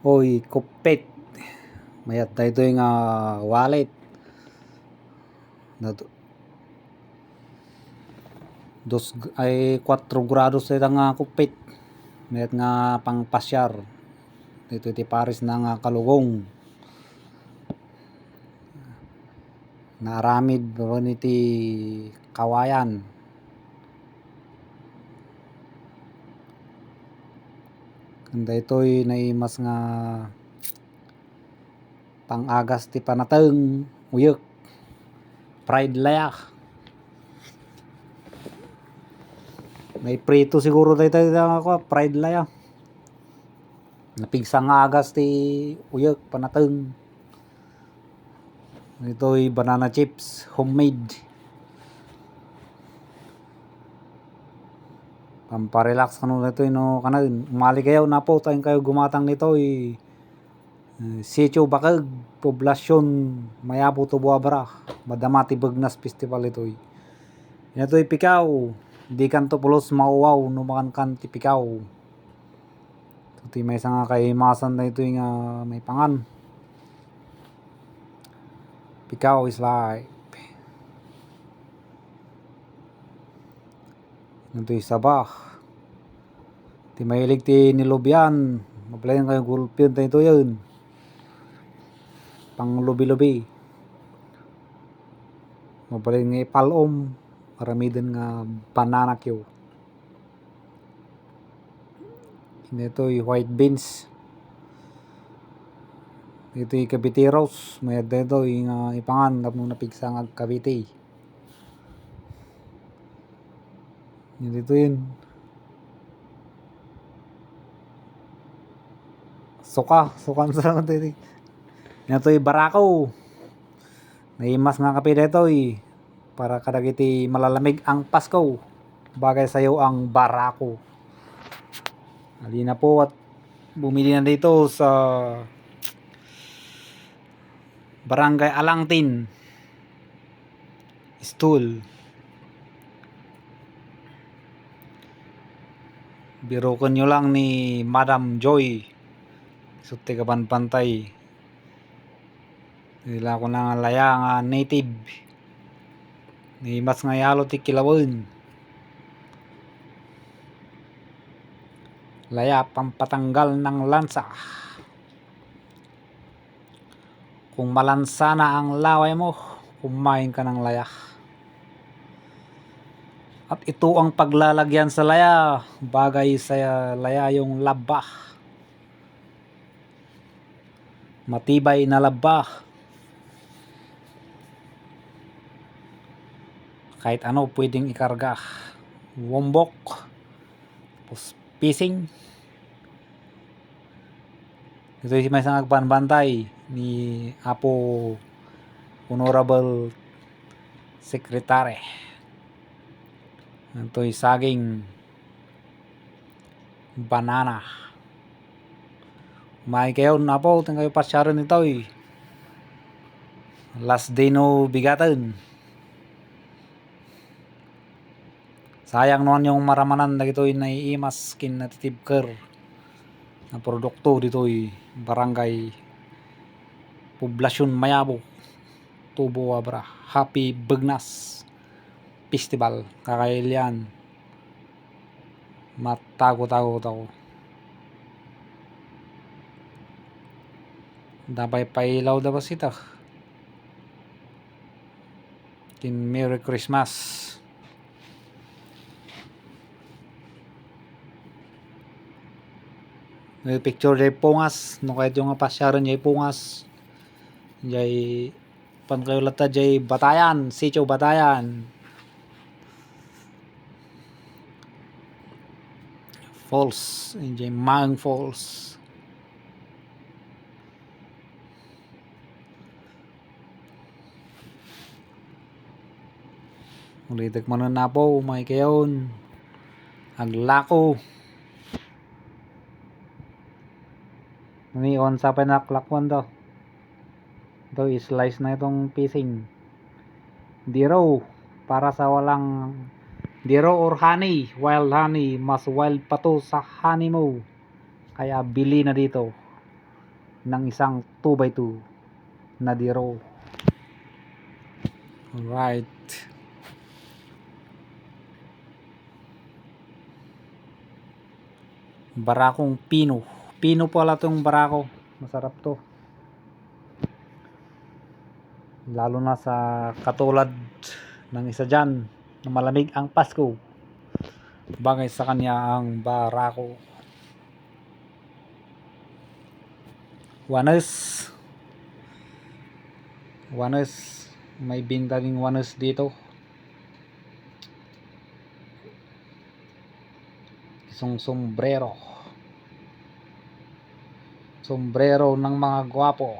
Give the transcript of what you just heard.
Oy, kupit. Mayat na ito yung wallet. Na dos ay 4 grados ito nga kupit. Mayat nga pang pasyar. Ito ti Paris na nga kalugong. Naaramid ba niti kawayan. Kanda ito'y naimas nga pang-agas ti panateng uyek fried layak. May prito siguro tayo ako fried layak. Napigsang agas ti uyek panateng. Ito'y banana chips homemade. Pamparelax kanu nito no kanan umali kayo na po tayong kayo gumatang nito Sitio Bakag Poblasyon Mayabo Tubuabara Madama ti Begnas Festival ito'y pikaw di kanto pulos mauwaw no makan ti pikaw ito may isa nga kay masan na ito nga may pangan pikaw is life ito sabah ti mahilig ti nilubyan maplayan kayo gulpyan tayo ito yun pang lubi-lubi maplayan nga ipalom maramiden nga banana kyo ito'y white beans ito'y kabitiros mayad na ito yung ipangan tapos napigsang agkabiti dito yun suka sa ito ito'y barako naimas nga kapi dito para kadagiti malalamig ang Pasko bagay sayo ang barako halina po at bumili na dito sa Barangay Alangtin Stool birukan nyo lang ni Madam Joy suti kapan pantay nila ko na laya nga native ni mas nga yalo ti kilawin laya pampatanggal ng lansa kung malansa na ang laway mo kumain ka ng laya at ito ang paglalagyan sa laya bagay sa laya yung laba matibay na laba kahit ano pwedeng ikarga wombok tapos pising ito yung may isang agbanbantay ni Apo Honorable Secretary ito'y saging banana may kayo na po tingin kayo pasyaran nito last day no bigatan sayang noon yung maramanan na ito'y naiimas kin natitibker na produkto dito'y Barangay Poblasyon Mayabo Tubuabara Happy Begnas Festival kakailian matago dapat pailaw da ba sita kin Merry Christmas may picture jay pungas no kahit yung pasyaran jay pungas jay pan kayo lata jay Batayan Sitio Batayan Falls jay Maang Falls ulitek manon na po may kayon aglako on sa panaklakwan daw ito slice na itong pising diro para sa walang diro or honey wild honey mas wild pa to sa honey mo kaya bili na dito ng isang 2x2 na diro. Alright. Barakong pino. Pino pala itong barako. Masarap to. Lalo na sa katulad ng isa dyan na malamig ang Pasko. Bagay sa kanya ang barako. Wanes. May binta ding wanes dito. Isang sombrero ng mga gwapo.